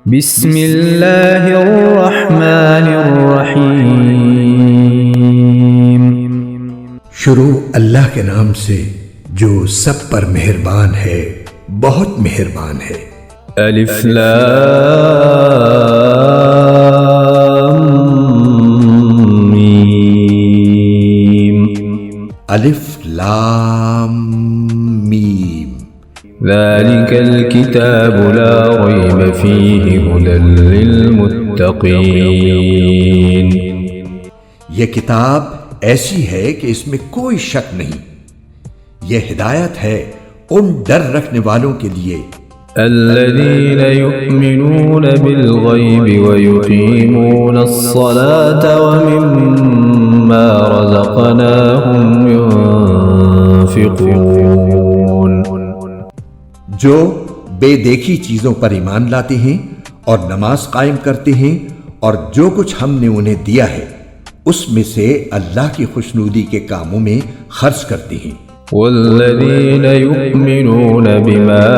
بسم اللہ الرحمن الرحیم۔ شروع اللہ کے نام سے جو سب پر مہربان ہے، بہت مہربان ہے۔ الف لام میم۔ الف لام میم۔ ذلك الكتاب لا ريب فيه هدى للمتقين۔ یہ کتاب ایسی ہے کہ اس میں کوئی شک نہیں، یہ ہدایت ہے ان ڈر رکھنے والوں کے لیے الذين يؤمنون بالغيب ويقيمون الصلاة ومما رزقناهم ينفقون۔ جو بے دیکھی چیزوں پر ایمان لاتے ہیں اور نماز قائم کرتے ہیں، اور جو کچھ ہم نے انہیں دیا ہے اس میں سے اللہ کی خوشنودی کے کاموں میں خرچ کرتے ہیں۔ والذين يؤمنون بما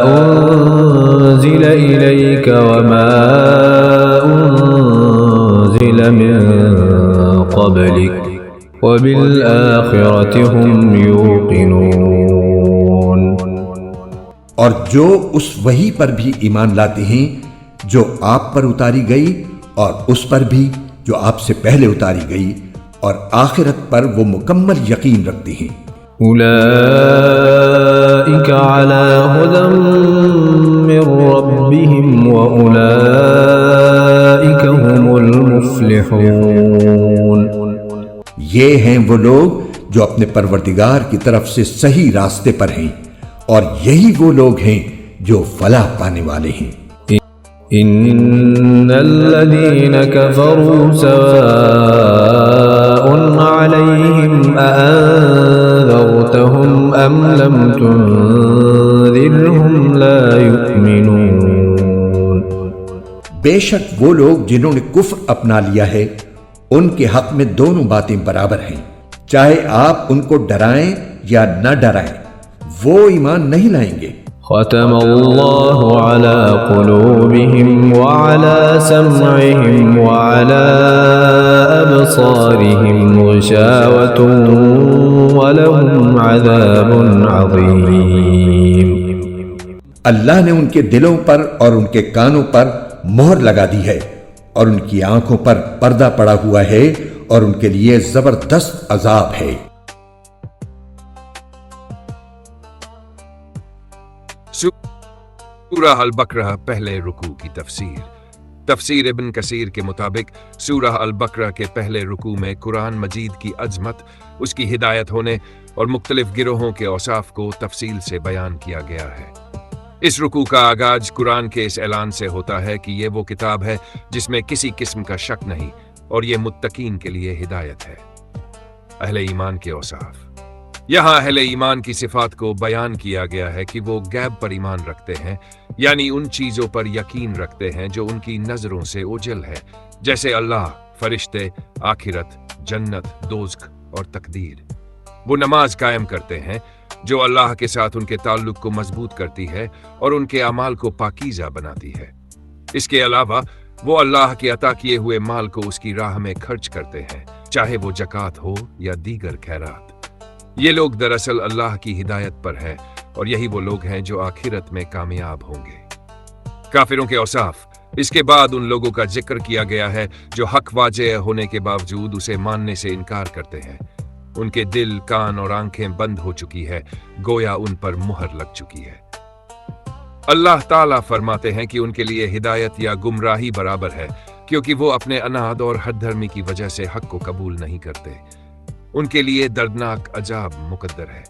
أنزل إليك وما أنزل من قبلك وبالآخرة هم يوقنون۔ اور جو اس وحی پر بھی ایمان لاتے ہیں جو آپ پر اتاری گئی، اور اس پر بھی جو آپ سے پہلے اتاری گئی، اور آخرت پر وہ مکمل یقین رکھتے ہیں۔ أولئك على هدى من ربهم وأولئك هم المفلحون۔ یہ ہیں وہ لوگ جو اپنے پروردگار کی طرف سے صحیح راستے پر ہیں، اور یہی وہ لوگ ہیں جو فلاح پانے والے ہیں۔ إن الذين كفروا سواء عليهم أأنذرتهم أم لم تنذرهم لا يؤمنون۔ بے شک وہ لوگ جنہوں نے کفر اپنا لیا ہے، ان کے حق میں دونوں باتیں برابر ہیں، چاہے آپ ان کو ڈرائیں یا نہ ڈرائیں، وہ ایمان نہیں لائیں گے۔ ختم اللہ علی قلوبہم وعلی سمعہم وعلی ابصارہم غشاوۃ ولہم عذاب عظیم۔ اللہ نے ان کے دلوں پر اور ان کے کانوں پر مہر لگا دی ہے، اور ان کی آنکھوں پر پردہ پڑا ہوا ہے، اور ان کے لیے زبردست عذاب ہے۔ سورہ البقرہ پہلے رکوع کی تفسیر ابن کثیر کے مطابق سورہ البقرہ کے پہلے رکوع میں قرآن مجید کی عظمت، اس کی ہدایت ہونے اور مختلف گروہوں کے اوصاف کو تفصیل سے بیان کیا گیا ہے۔ اس رکوع کا آغاز قرآن کے اس اعلان سے ہوتا ہے کہ یہ وہ کتاب ہے جس میں کسی قسم کا شک نہیں، اور یہ متقین کے لیے ہدایت ہے۔ اہل ایمان کے اوصاف۔ یہاں اہل ایمان کی صفات کو بیان کیا گیا ہے کہ وہ غیب پر ایمان رکھتے ہیں، یعنی ان چیزوں پر یقین رکھتے ہیں جو ان کی نظروں سے اوجھل ہے، جیسے اللہ، فرشتے، آخرت، جنت، دوزخ اور تقدیر۔ وہ نماز قائم کرتے ہیں جو اللہ کے ساتھ ان کے تعلق کو مضبوط کرتی ہے اور ان کے اعمال کو پاکیزہ بناتی ہے۔ اس کے علاوہ وہ اللہ کے عطا کیے ہوئے مال کو اس کی راہ میں خرچ کرتے ہیں، چاہے وہ زکوٰۃ ہو یا دیگر خیرات۔ یہ لوگ دراصل اللہ کی ہدایت پر ہیں، اور یہی وہ لوگ ہیں جو آخرت میں کامیاب ہوں گے۔ کافروں کے اوصاف۔ اس کے بعد ان لوگوں کا ذکر کیا گیا ہے جو حق واضح ہونے کے باوجود اسے ماننے سے انکار کرتے ہیں۔ ان کے دل، کان اور آنکھیں بند ہو چکی ہے، گویا ان پر مہر لگ چکی ہے۔ اللہ تعالیٰ فرماتے ہیں کہ ان کے لیے ہدایت یا گمراہی برابر ہے، کیونکہ وہ اپنے اناد اور حد دھرمی کی وجہ سے حق کو قبول نہیں کرتے۔ ان کے لیے دردناک عذاب مقدر ہے۔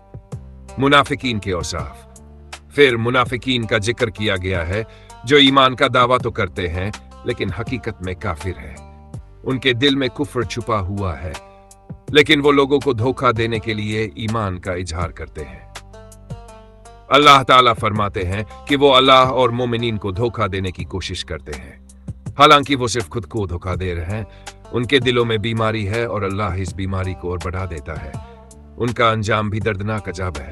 منافقین کے اوصاف۔ پھر منافقین کا ذکر کیا گیا ہے جو ایمان کا دعویٰ تو کرتے ہیں لیکن حقیقت میں کافر ہے۔ ان کے دل میں کفر چھپا ہوا ہے، لیکن وہ لوگوں کو دھوکہ دینے کے لیے ایمان کا اظہار کرتے ہیں۔ اللہ تعالیٰ فرماتے ہیں کہ وہ اللہ اور مومنین کو دھوکہ دینے کی کوشش کرتے ہیں، حالانکہ وہ صرف خود کو دھوکہ دے رہے ہیں۔ ان کے دلوں میں بیماری ہے اور اللہ اس بیماری کو اور بڑھا دیتا ہے۔ ان کا انجام بھی دردناک عذاب ہے۔